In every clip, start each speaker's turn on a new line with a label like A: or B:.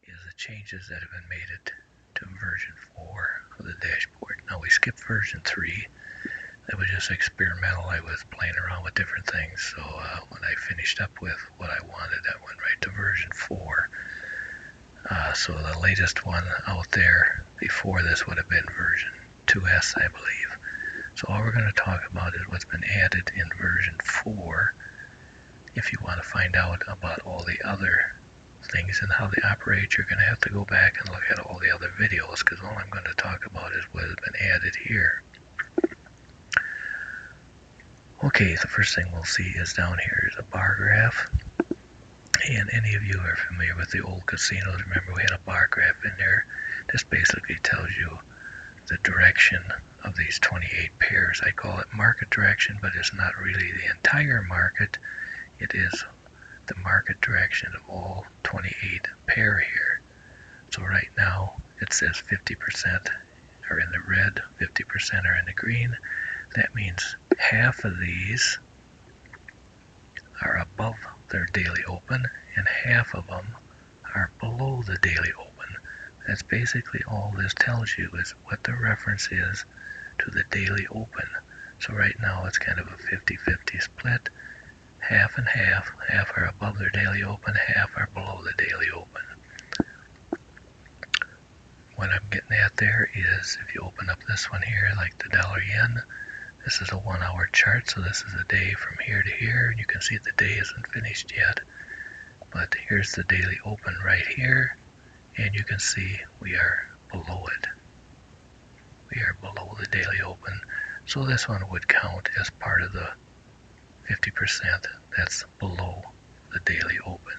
A: is the changes that have been made it to version 4 of the dashboard. Now we skipped version 3. That was just experimental. I was playing around with different things. So when I finished up with what I wanted, I went right to version 4. So the latest one out there before this would have been version 2S, I believe. So all we're going to talk about is what's been added in version 4. If you want to find out about all the other things and how they operate, you're going to have to go back and look at all the other videos, because all I'm going to talk about is what has been added here. Okay, the first thing we'll see is down here is a bar graph. And any of you are familiar with the old casinos, remember we had a bar graph in there. This basically tells you the direction of these 28 pairs. I call it market direction, but it's not really the entire market. It is the market direction of all 28 pair here. So right now it says 50% are in the red, 50% are in the green. That means half of these are above their daily open and half of them are below the daily open. That's basically all this tells you, is what the reference is to the daily open. So right now it's kind of a 50-50 split. Half and half. Half are above their daily open, half are below the daily open. What I'm getting at there is, if you open up this one here, like the dollar yen, this is a 1 hour chart, so this is a day from here to here, and you can see the day isn't finished yet. But here's the daily open right here, and you can see we are below it. We are below the daily open, so this one would count as part of the 50% that's below the daily open.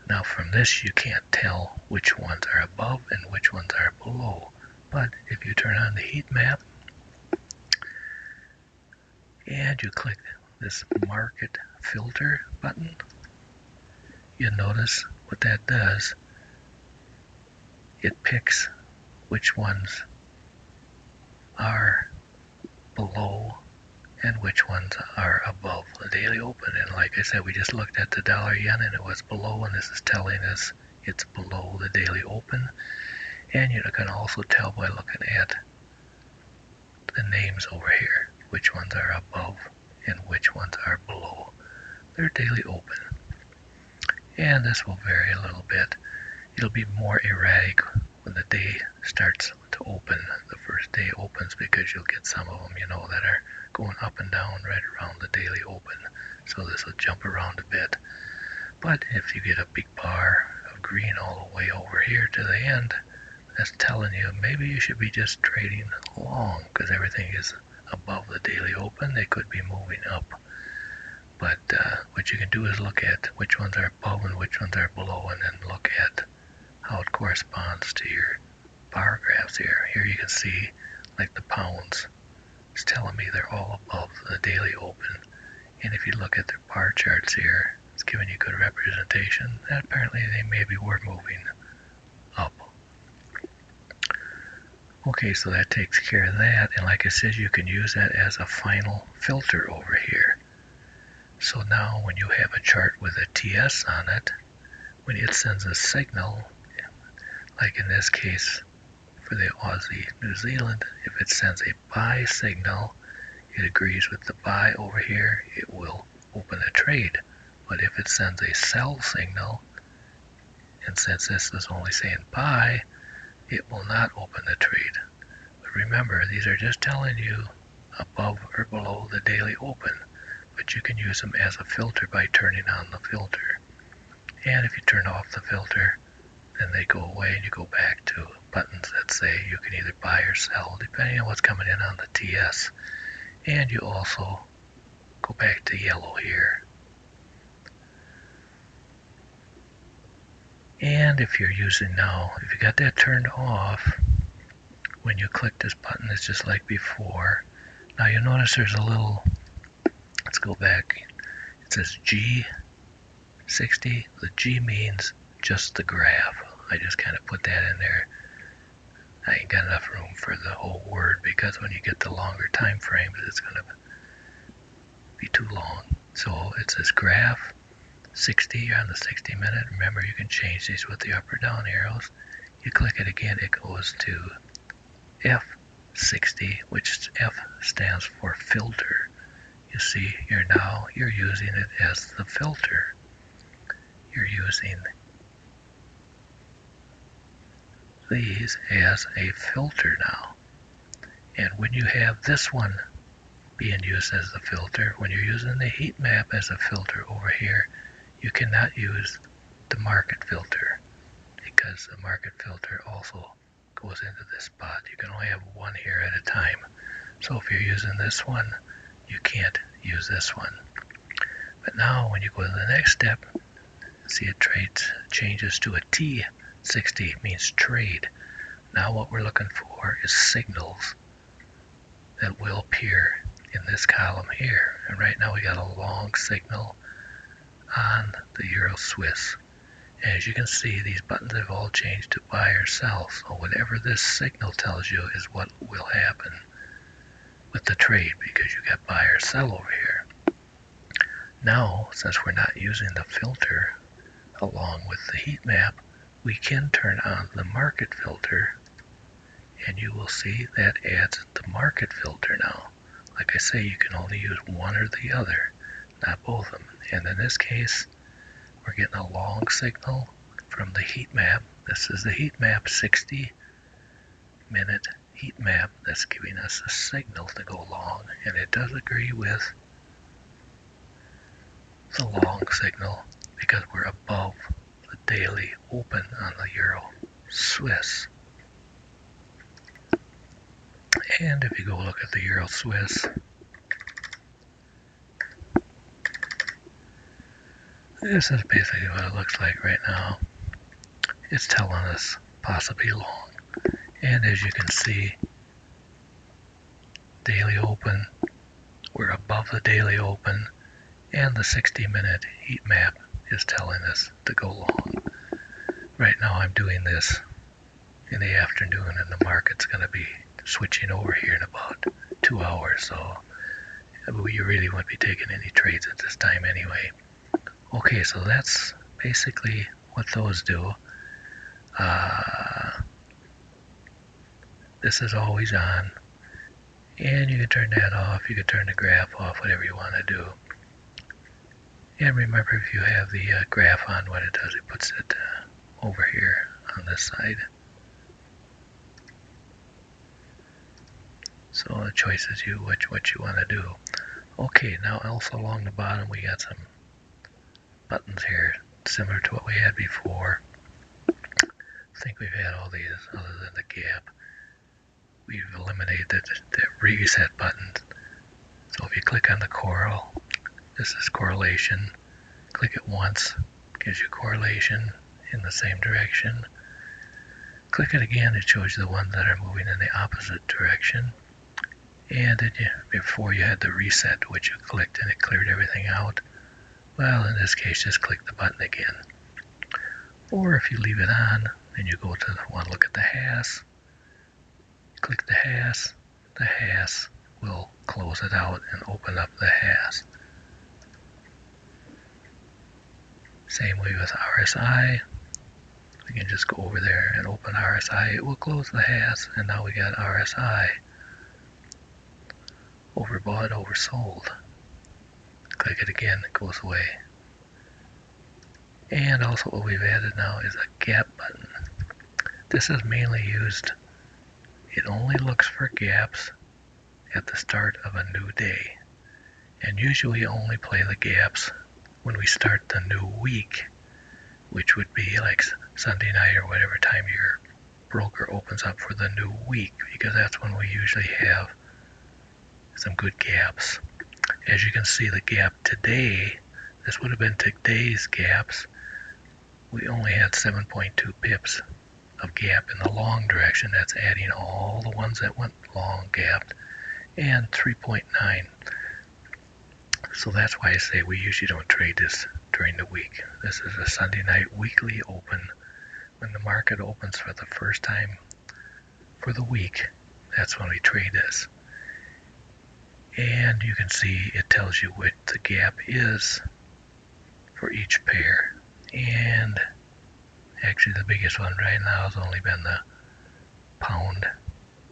A: Now from this you can't tell which ones are above and which ones are below, but if you turn on the heat map and you click this market filter button, you'll notice what that does. It picks which ones are below and which ones are above the daily open. And like I said, we just looked at the dollar yen and it was below, and this is telling us it's below the daily open. And you can also tell by looking at the names over here, which ones are above and which ones are below their daily open. And this will vary a little bit. It'll be more erratic when the day starts to open. The first day opens, because you'll get some of them, that are going up and down right around the daily open. So this will jump around a bit. But if you get a big bar of green all the way over here to the end, that's telling you maybe you should be just trading long, because everything is above the daily open. They could be moving up. But what you can do is look at which ones are above and which ones are below, and then look at how it corresponds to your bar graphs here. Here you can see, like the pounds, it's telling me they're all above the daily open. And if you look at their bar charts here, it's giving you good representation that apparently they maybe were moving up. Okay, so that takes care of that, and like I said, you can use that as a final filter over here. So now when you have a chart with a TS on it, when it sends a signal, like in this case for the Aussie New Zealand, if it sends a buy signal, it agrees with the buy over here, it will open a trade. But if it sends a sell signal, and since this is only saying buy, it will not open the trade. But remember, these are just telling you above or below the daily open, but you can use them as a filter by turning on the filter. And if you turn off the filter, then they go away and you go back to buttons that say you can either buy or sell depending on what's coming in on the TS. And you also go back to yellow here. And if you're using now, if you got that turned off, when you click this button, it's just like before. Now you'll notice there's a little, let's go back, it says G60. The G means just the graph. I just kind of put that in there. I ain't got enough room for the whole word, because when you get the longer time frames, it's going to be too long. So it says graph, 60 on the 60 minute. Remember, you can change these with the up or down arrows. You click it again, it goes to F60, which F stands for filter. You see, you're using it as the filter. You're using these as a filter now. And when you have this one being used as the filter, when you're using the heat map as a filter over here, you cannot use the market filter, because the market filter also goes into this spot. You can only have one here at a time. So if you're using this one, you can't use this one. But now when you go to the next step, see it changes to a T60, means trade. Now what we're looking for is signals that will appear in this column here. And right now we got a long signal on the Euro Swiss. And as you can see, these buttons have all changed to buy or sell. So whatever this signal tells you is what will happen with the trade, because you got buy or sell over here. Now, since we're not using the filter along with the heat map, we can turn on the market filter, and you will see that adds the market filter now. Like I say, you can only use one or the other, not both of them. And in this case, we're getting a long signal from the heat map. This is the heat map, 60-minute heat map, that's giving us a signal to go long, and it does agree with the long signal because we're above the daily open on the Euro Swiss. And if you go look at the Euro Swiss, this is basically what it looks like right now. It's telling us possibly long. And as you can see, daily open, we're above the daily open, and the 60-minute heat map is telling us to go long. Right now I'm doing this in the afternoon, and the market's going to be switching over here in about 2 hours, so you really wouldn't be taking any trades at this time anyway. Okay, so that's basically what those do. This is always on, and you can turn that off, you can turn the graph off, whatever you want to do. And remember, if you have the graph on, what it does, it puts it over here on this side. So the choice is what you want to do. Okay, now also along the bottom we got some buttons here, similar to what we had before. I think we've had all these other than the gap. We've eliminated the reset button. So if you click on the coral, this is correlation. Click it once, gives you correlation in the same direction. Click it again, it shows you the ones that are moving in the opposite direction. And then before you had the reset, which you clicked and it cleared everything out. Well, in this case, just click the button again. Or if you leave it on, then you go to want to look at the hash. Click the hash. The hash will close it out and open up the hash. Same way with RSI. We can just go over there and open RSI. It will close the hash, and now we got RSI. Overbought, oversold. Click it again, it goes away. And also what we've added now is a gap button. This is mainly used, it only looks for gaps at the start of a new day. And usually only play the gaps when we start the new week, which would be like Sunday night or whatever time your broker opens up for the new week, because that's when we usually have some good gaps. As you can see, the gap today, this would have been today's gaps. We only had 7.2 pips of gap in the long direction. That's adding all the ones that went long gapped, and 3.9. So that's why I say we usually don't trade this during the week. This is a Sunday night weekly open. When the market opens for the first time for the week, that's when we trade this. And you can see it tells you what the gap is for each pair. And actually the biggest one right now has only been the pound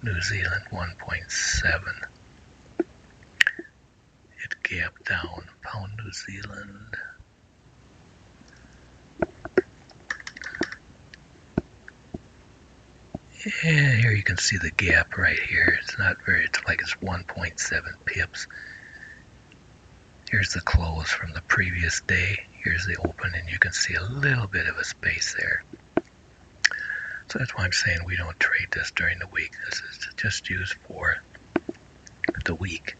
A: New Zealand 1.7. It gapped down, pound New Zealand. And here you can see the gap right here. It's not very, it's like it's 1.7 pips. Here's the close from the previous day. Here's the open, and you can see a little bit of a space there. So that's why I'm saying we don't trade this during the week. This is just used for the week.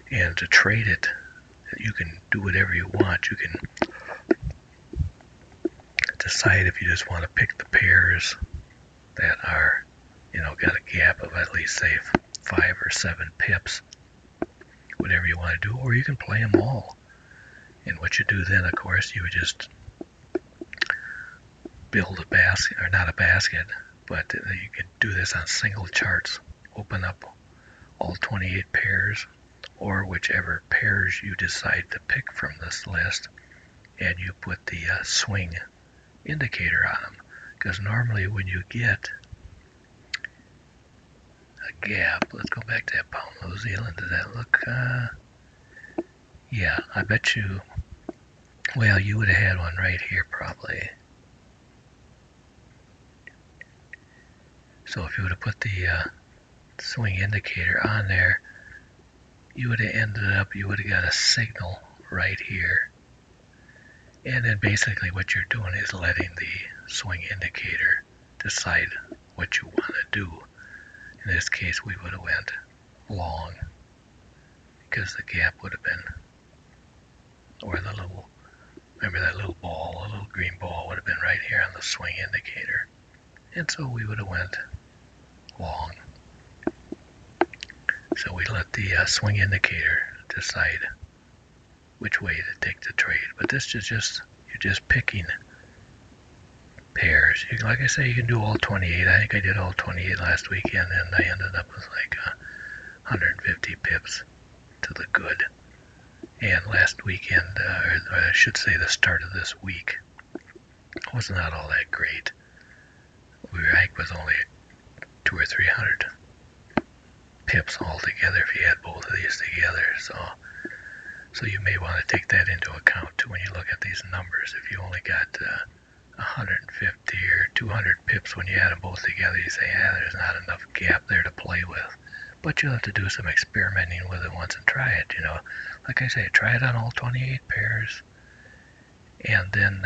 A: And to trade it, you can do whatever you want. You can decide if you just want to pick the pairs that are, got a gap of at least, say, 5 or 7 pips, whatever you want to do, or you can play them all. And what you do then, of course, you would just build a basket, or not a basket, but you can do this on single charts. Open up all 28 pairs, or whichever pairs you decide to pick from this list, and you put the swing indicator on them. Because normally when you get a gap, let's go back to that pound New Zealand. Does that look, yeah, I bet you, well, you would have had one right here probably. So if you would have put the swing indicator on there, you would have ended up, you would have got a signal right here. And then basically what you're doing is letting the swing indicator decide what you want to do. In this case, we would have went long, because the gap would have been, or the little, remember that little ball, a little green ball would have been right here on the swing indicator. And so we would have went long. So we let the swing indicator decide which way to take the trade. But this is just, you're just picking pairs. Like I say, you can do all 28. I think I did all 28 last weekend, and I ended up with like 150 pips to the good. And last weekend, or I should say the start of this week, was not all that great. I think was only 200 or 300 pips altogether if you had both of these together. So you may want to take that into account too when you look at these numbers. If you only got 150 or 200 pips when you add them both together, you say, there's not enough gap there to play with. But you'll have to do some experimenting with it once and try it. Like I say, try it on all 28 pairs, and then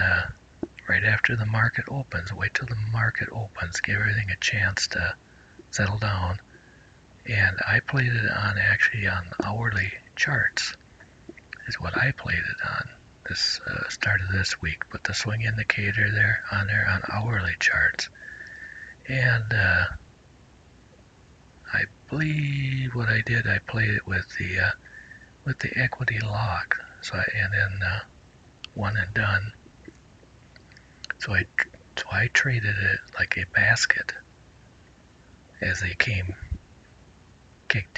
A: right after the market opens, wait till the market opens, give everything a chance to settle down. And I played it actually on hourly charts is what I played it on this start of this week. Put the swing indicator there on hourly charts. And I believe what I did, I played it with the equity lock. And then one and done. So I traded it like a basket as they kicked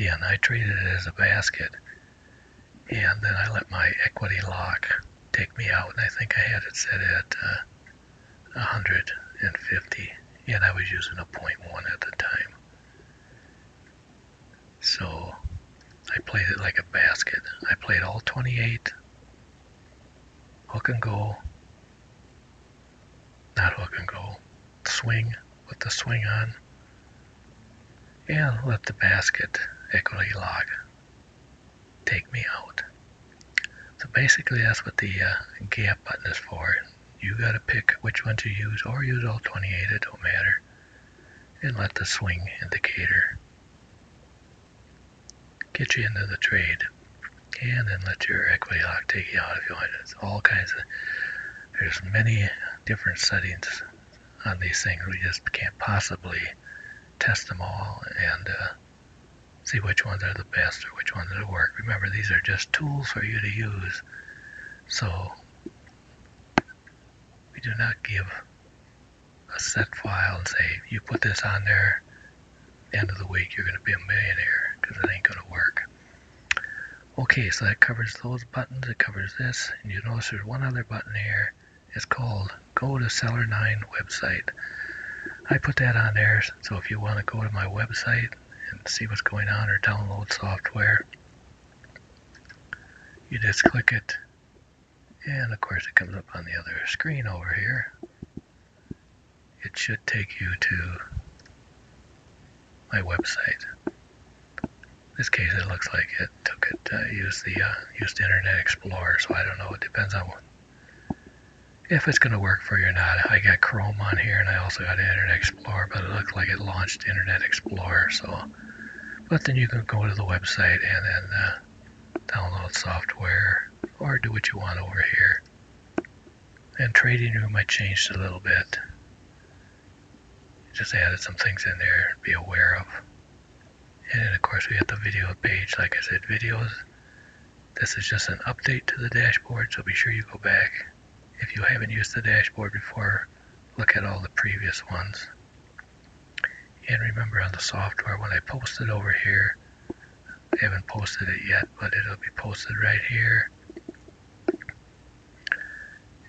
A: in. I traded it as a basket, and then I let my equity lock take me out, and I think I had it set at 150, and I was using a 0.1 at the time. So I played it like a basket. I played all 28, hook and go, not hook and go, swing, put the swing on, and let the basket equity lock take me out. So basically that's what the gap button is for. You got to pick which one to use, or use all 28, it don't matter, and let the swing indicator get you into the trade, and then let your equity lock take you out if you want. It's all kinds of, there's many different settings on these things. We just can't possibly test them all and see which ones are the best or which ones will work. Remember, these are just tools for you to use. So we do not give a set file and say, you put this on there, end of the week you're going to be a millionaire, because it ain't going to work. Okay, so that covers those buttons, it covers this, and you notice there's one other button here. It's called Go to Seller 9 website. I put that on there, so if you want to go to my website and see what's going on or download software, you just click it, and of course it comes up on the other screen over here. It should take you to my website. In this case, it looks like it took it, used Internet Explorer, so I don't know. It depends on if it's going to work for you or not. I got Chrome on here, and I also got Internet Explorer, but it looked like it launched Internet Explorer. So, but then you can go to the website and then download software or do what you want over here. And trading room I changed a little bit. Just added some things in there to be aware of. And then of course we have the video page. Like I said, videos. This is just an update to the dashboard, so be sure you go back. If you haven't used the dashboard before, look at all the previous ones. And remember, on the software, when I post it over here, I haven't posted it yet, but it'll be posted right here.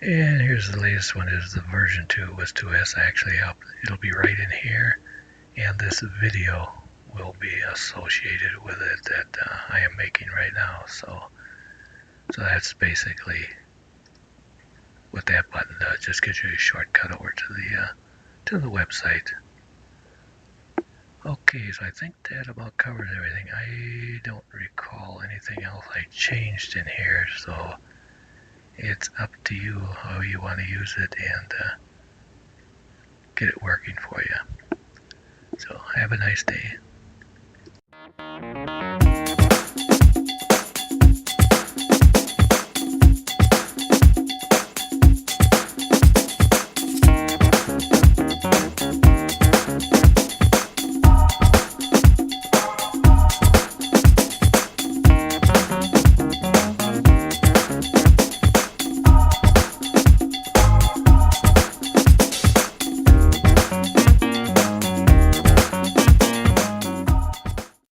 A: And here's the latest one, is the version 2 was 2S actually up. It'll be right in here, and this video will be associated with it that I am making right now. So that's basically what that button does. Just gives you a shortcut over to the website. Okay, so I think that about covers everything. I don't recall anything else I changed in here, so it's up to you how you want to use it and get it working for you. So have a nice day.